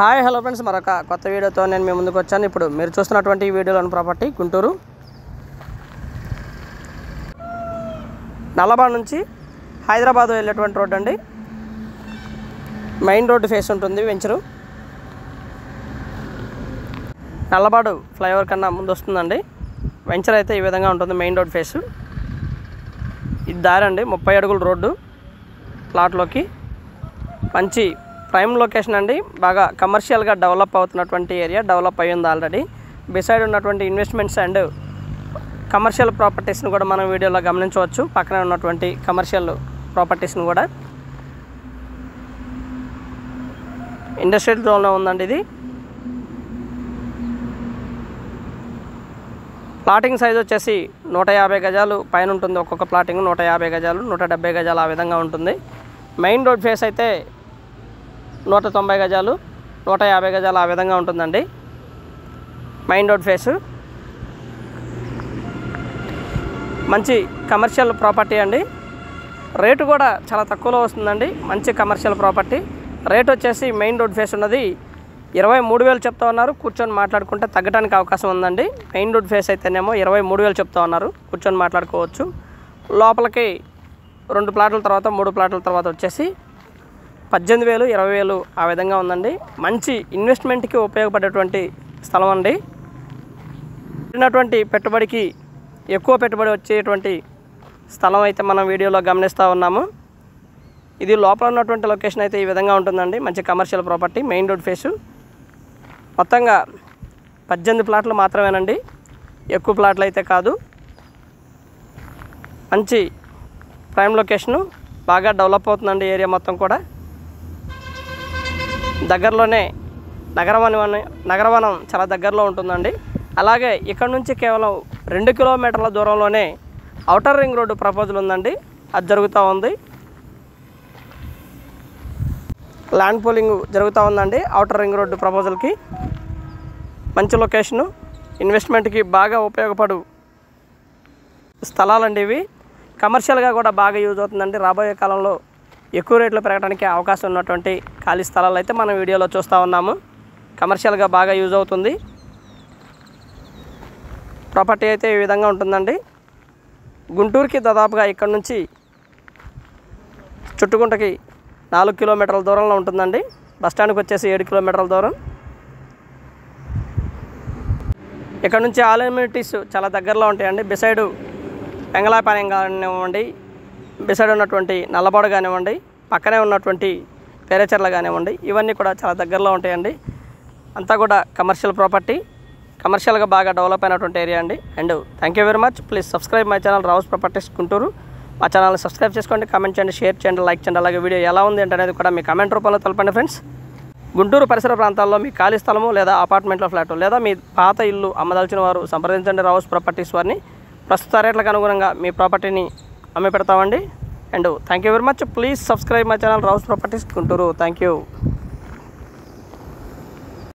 Hi hello friends, మరొక కొత్త వీడియోతో నేను మీ ముందుకు వచ్చాను. ఇప్పుడు మీరు చూస్తున్నటువంటి వీడియోలోని ప్రాపర్టీ గుంటూరు నల్లబాడ్ నుంచి హైదరాబాద్ వెళ్ళేటువంటి రోడ్ అండి. మెయిన్ రోడ్డు ఫేస్ ఉంటుంది వెంచరు. నల్లబాడు ఫ్లైఓవర్ కన్నా ముందు వస్తుందండి. వెంచర్ అయితే ఈ విధంగా ఉంటుంది. మెయిన్ రోడ్ ఫేసు ఇది దారి అండి. 30 అడుగుల రోడ్డు ప్లాట్లోకి. మంచి ప్రైమ్ లొకేషన్ అండి. బాగా కమర్షియల్గా డెవలప్ అవుతున్నటువంటి ఏరియా. డెవలప్ అయ్యింది ఆల్రెడీ. బిసైడ్ ఉన్నటువంటి ఇన్వెస్ట్మెంట్స్ అండ్ కమర్షియల్ ప్రాపర్టీస్ని కూడా మనం వీడియోలో గమనించవచ్చు. పక్కనే ఉన్నటువంటి కమర్షియల్ ప్రాపర్టీస్ని కూడా. ఇండస్ట్రియల్ జోన్లో ఉందండి ఇది. ప్లాటింగ్ సైజ్ వచ్చేసి 150 గజాలు పైన ఉంటుంది. ఒక్కొక్క ప్లాటింగ్ 150 గజాలు, 170 గజాలు ఆ విధంగా ఉంటుంది. మెయిన్ రోడ్ ఫేస్ అయితే 190 గజాలు, 150 గజాలు ఆ విధంగా ఉంటుందండి మెయిన్ రోడ్ ఫేసు. మంచి కమర్షియల్ ప్రాపర్టీ అండి. రేటు కూడా చాలా తక్కువలో వస్తుందండి. మంచి కమర్షియల్ ప్రాపర్టీ. రేట్ వచ్చేసి మెయిన్ రోడ్ ఫేస్ ఉన్నది 23,000 చెప్తా ఉన్నారు. కూర్చొని మాట్లాడుకుంటే తగ్గడానికి అవకాశం ఉందండి. మెయిన్ రోడ్ ఫేస్ అయితేనేమో 23,000 చెప్తా ఉన్నారు. కూర్చొని మాట్లాడుకోవచ్చు. లోపలికి 2 ప్లాట్ల తర్వాత 3 ప్లాట్ల తర్వాత వచ్చేసి 18,000, 20,000 ఆ విధంగా ఉందండి. మంచి ఇన్వెస్ట్మెంట్కి ఉపయోగపడేటువంటి స్థలం అండి. పెట్టినటువంటి పెట్టుబడికి ఎక్కువ పెట్టుబడి వచ్చేటువంటి స్థలం అయితే మనం వీడియోలో గమనిస్తూ ఉన్నాము. ఇది లోపల ఉన్నటువంటి లొకేషన్ అయితే ఈ విధంగా ఉంటుందండి. మంచి commercial property. Main road face. మొత్తంగా 18 ప్లాట్లు మాత్రమేనండి. ఎక్కువ ప్లాట్లు అయితే కాదు. మంచి ప్రైమ్ లొకేషను. బాగా డెవలప్ అవుతుందండి ఏరియా మొత్తం కూడా. దగ్గరలోనే నగరవనం చాలా దగ్గరలో ఉంటుందండి. అలాగే ఇక్కడ నుంచి కేవలం 2 కిలోమీటర్ల దూరంలోనే ఔటర్ రింగ్ రోడ్డు ప్రపోజల్ ఉందండి. అది జరుగుతూ ఉంది. ల్యాండ్ పూలింగ్ జరుగుతూ ఉందండి ఔటర్ రింగ్ రోడ్డు ప్రపోజల్కి. మంచి లొకేషను. ఇన్వెస్ట్మెంట్కి బాగా ఉపయోగపడు స్థలాలండి ఇవి. కమర్షియల్గా కూడా బాగా యూజ్ అవుతుందండి. రాబోయే కాలంలో ఎక్కువ రేట్లు పెరగడానికి అవకాశం ఉన్నటువంటి ఖాళీ స్థలాలు అయితే మనం వీడియోలో చూస్తూ ఉన్నాము. కమర్షియల్గా బాగా యూజ్ అవుతుంది ప్రాపర్టీ అయితే ఈ విధంగా ఉంటుందండి. గుంటూరుకి దాదాపుగా ఇక్కడ నుంచి చుట్టుకుంటకి 4 కిలోమీటర్ల దూరంలో ఉంటుందండి. బస్టాండ్కి వచ్చేసి 7 కిలోమీటర్ల దూరం. ఇక్కడ నుంచి ఆల్ అమ్యూనిటీస్ చాలా దగ్గరలో ఉంటాయండి. బిసైడ్ పెంగళాపాలెం కానివ్వండి, బిసైడ్ ఉన్నటువంటి నల్లబాడు కానివ్వండి, పక్కనే ఉన్నటువంటి పేరేచర్ల కానివ్వండి, ఇవన్నీ కూడా చాలా దగ్గరలో ఉంటాయండి. అంతా కూడా కమర్షియల్ ప్రాపర్టీ. కమర్షియల్గా బాగా డెవలప్ అయినటువంటి ఏరియా అండి. And thank you very much. Please subscribe my channel Rao's properties Guntur. మా ఛానల్ని సబ్స్క్రైబ్ చేసుకోండి, కామెంట్ చేయండి, షేర్ చేయండి, లైక్ చేయండి. అలాగే వీడియో ఎలా ఉంది అనేది కూడా మీ కామెంట్ రూపంలో తెలపండి ఫ్రెండ్స్. గుంటూరు పరిసర ప్రాంతాల్లో మీ ఖాళీ స్థలము లేదా అపార్ట్మెంట్లో ఫ్లాట్ లేదా మీ పాత ఇల్లు అమ్మదలిచిన వారు సంప్రదించండి రావుస్ ప్రాపర్టీస్ వారిని. ప్రస్తుత రేట్లకు అనుగుణంగా మీ ప్రాపర్టీని అమ్మి పెడతామండి. And thank you very much. Please subscribe my channel Rao's properties Guntur. Thank you.